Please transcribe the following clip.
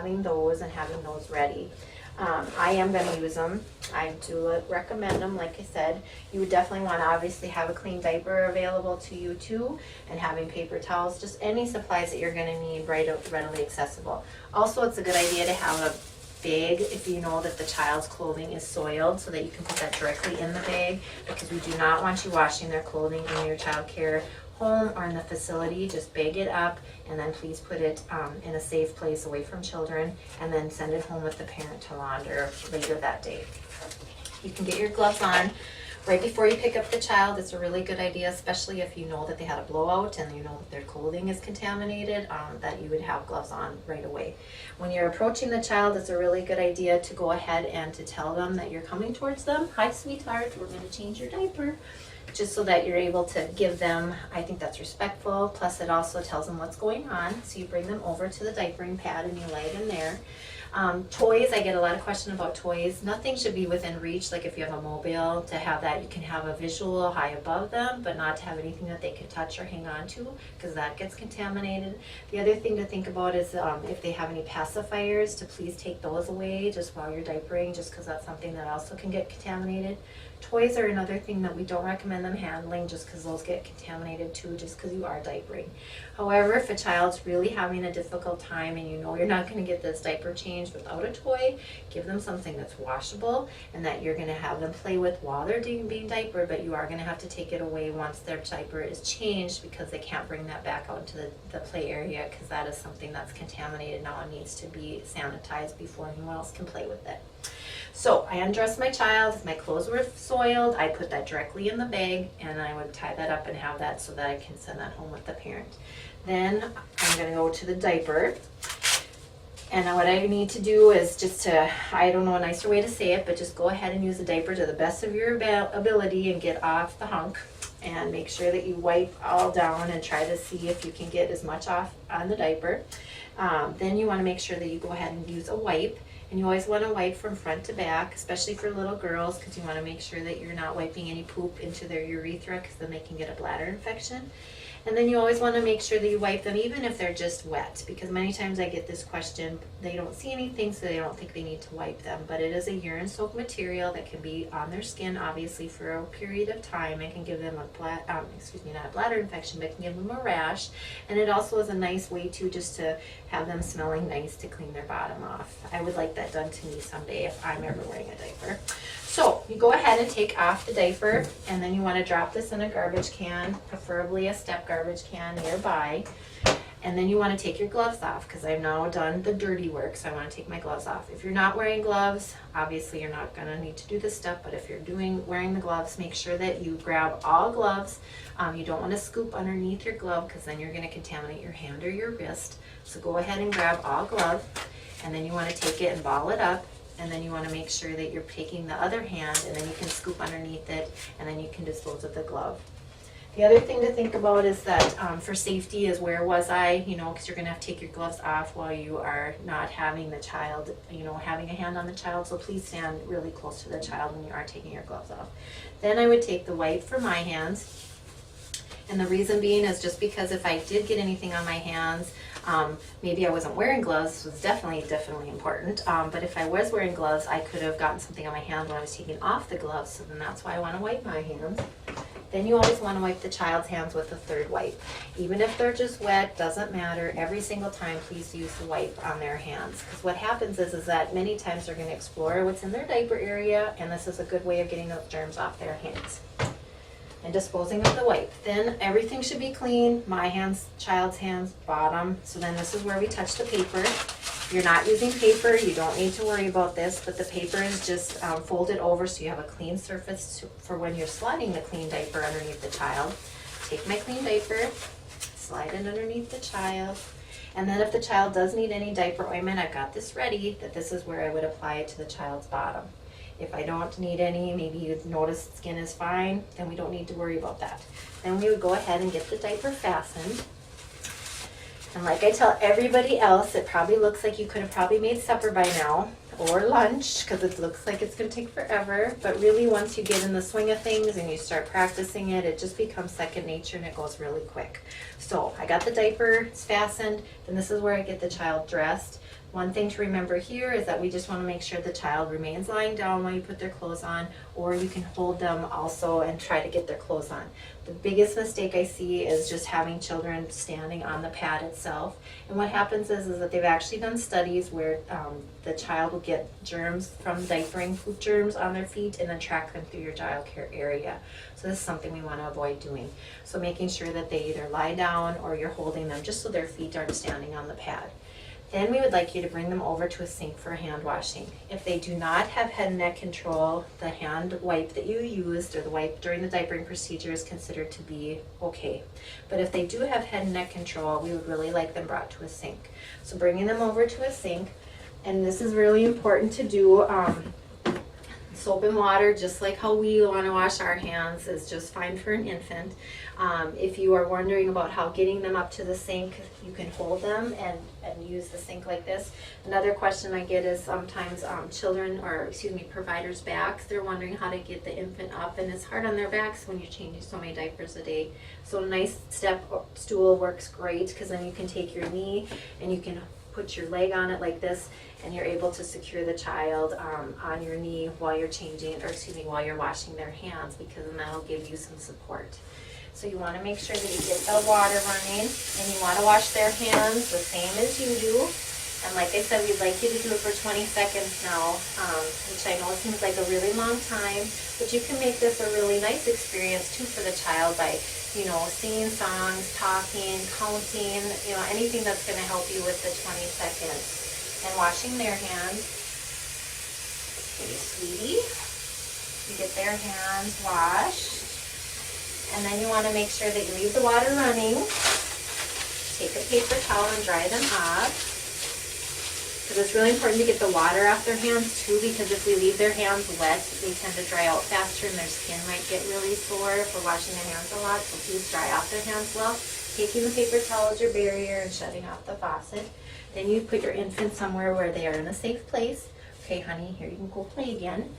having those and having those ready. I am going to use them. I do recommend them. Like I said, you would definitely want to obviously have a clean diaper available to you too, and having paper towels, just any supplies that you're going to need readily accessible. Also, it's a good idea to have a bag if you know that the child's clothing is soiled, so that you can put that directly in the bag, because we do not want you washing their clothing in your child care home or in the facility. Just bag it up and then please put it in a safe place away from children, and then send it home with the parent to launder later that day. You can get your gloves on right before you pick up the child. It's a really good idea, especially if you know that they had a blowout and you know that their clothing is contaminated, that you would have gloves on right away. When you're approaching the child, it's a really good idea to go ahead and to tell them that you're coming towards them. Hi, sweetheart, we're going to change your diaper. Just so that you're able to give them, I think that's respectful. Plus it also tells them what's going on. So you bring them over to the diapering pad and you lay it in there. Toys, I get a lot of questions about toys. Nothing should be within reach. Like if you have a mobile, to have that, you can have a visual high above them, but not to have anything that they could touch or hang on to, because that gets contaminated. The other thing to think about is if they have any pacifiers, to please take those away just while you're diapering, just because that's something that also can get contaminated. Toys are another thing that we don't recommend them handling, just because those get contaminated too, just because you are diapering. However, if a child's really having a difficult time and you know you're not going to get this diaper changed without a toy, give them something that's washable and that you're going to have them play with while they're being diapered, but you are going to have to take it away once their diaper is changed, because they can't bring that back out into the play area, because that is something that's contaminated now and needs to be sanitized before anyone else can play with it. So I undressed my child. If my clothes were soiled, I put that directly in the bag and I would tie that up and have that so that I can send that home with the parent. Then I'm going to go to the diaper. And what I need to do is just to, I don't know a nicer way to say it, but just go ahead and use the diaper to the best of your ability and get off the hunk. And make sure that you wipe all down and try to see if you can get as much off on the diaper. Then you want to make sure that you go ahead and use a wipe. And you always want to wipe from front to back, especially for little girls, because you want to make sure that you're not wiping any poop into their urethra, because then they can get a bladder infection. And then you always want to make sure that you wipe them even if they're just wet, because many times I get this question, they don't see anything so they don't think they need to wipe them, but it is a urine soaked material that can be on their skin obviously for a period of time. It can give them not a bladder infection, but it can give them a rash. And it also is a nice way to just to have them smelling nice to clean their bottom off. I would like that done to me someday if I'm ever wearing a diaper. So you go ahead and take off the diaper, and then you want to drop this in a garbage can, preferably a step garbage can nearby. And then you want to take your gloves off, because I've now done the dirty work, so I want to take my gloves off. If you're not wearing gloves, obviously you're not going to need to do this step, but if you're wearing the gloves, make sure that you grab all gloves. You don't want to scoop underneath your glove, because then you're going to contaminate your hand or your wrist. So go ahead and grab all glove, and then you want to take it and ball it up. And then you want to make sure that you're taking the other hand, and then you can scoop underneath it, and then you can dispose of the glove. The other thing to think about is that for safety is, where was I, because you're going to have to take your gloves off while you are not having the child, having a hand on the child. So please stand really close to the child when you are taking your gloves off. Then I would take the wipe for my hands. And the reason being is just because if I did get anything on my hands, maybe I wasn't wearing gloves, was definitely important. But if I was wearing gloves, I could have gotten something on my hand when I was taking off the gloves. So then that's why I want to wipe my hands. Then you always want to wipe the child's hands with a third wipe. Even if they're just wet, doesn't matter. Every single time, please use the wipe on their hands. Because what happens is that many times they're going to explore what's in their diaper area, and this is a good way of getting those germs off their hands. And disposing of the wipe. Then everything should be clean. My hands, child's hands, bottom. So then this is where we touch the paper. If you're not using paper, you don't need to worry about this, but the paper is just folded over so you have a clean surface for when you're sliding the clean diaper underneath the child. Take my clean diaper, slide it underneath the child, and then if the child does need any diaper ointment, I've got this ready, that this is where I would apply it to the child's bottom. If I don't need any, maybe you notice the skin is fine, then we don't need to worry about that. Then we would go ahead and get the diaper fastened. And like I tell everybody else, it probably looks like you could have probably made supper by now, or lunch, because it looks like it's going to take forever. But really, once you get in the swing of things and you start practicing it, it just becomes second nature and it goes really quick. So I got the diaper, it's fastened, then this is where I get the child dressed. One thing to remember here is that we just want to make sure the child remains lying down while you put their clothes on, or you can hold them also and try to get their clothes on. The biggest mistake I see is just having children standing on the pad itself. And what happens is that they've actually done studies where the child will get germs from diapering, food germs on their feet, and then track them through your child care area. So this is something we want to avoid doing. So making sure that they either lie down or you're holding them just so their feet aren't standing on the pad. Then we would like you to bring them over to a sink for hand washing. If they do not have head and neck control, the hand wipe that you used or the wipe during the diapering procedure is considered to be okay. But if they do have head and neck control, we would really like them brought to a sink. So bringing them over to a sink, and this is really important to do, soap and water, just like how we want to wash our hands, is just fine for an infant. If you are wondering about how getting them up to the sink, you can hold them and use the sink like this. Another question I get is sometimes providers' backs, they're wondering how to get the infant up, and it's hard on their backs when you're changing so many diapers a day. So a nice step stool works great, because then you can take your knee and you can put your leg on it like this, and you're able to secure the child on your knee while you're while you're washing their hands, because then that'll give you some support. So you want to make sure that you get the water running, and you want to wash their hands the same as you do. And like I said, we'd like you to do it for 20 seconds now, which I know seems like a really long time, but you can make this a really nice experience too for the child by, singing songs, talking, counting, anything that's going to help you with the 20 seconds. And washing their hands. Okay, sweetie. You get their hands washed. And then you want to make sure that you leave the water running. Take a paper towel and dry them off. Because it's really important to get the water off their hands too, because if we leave their hands wet, they tend to dry out faster and their skin might get really sore if we're washing their hands a lot. So please dry off their hands well. Taking the paper towel as your barrier and shutting off the faucet. Then you put your infant somewhere where they are in a safe place. Okay, honey, here you can go play again.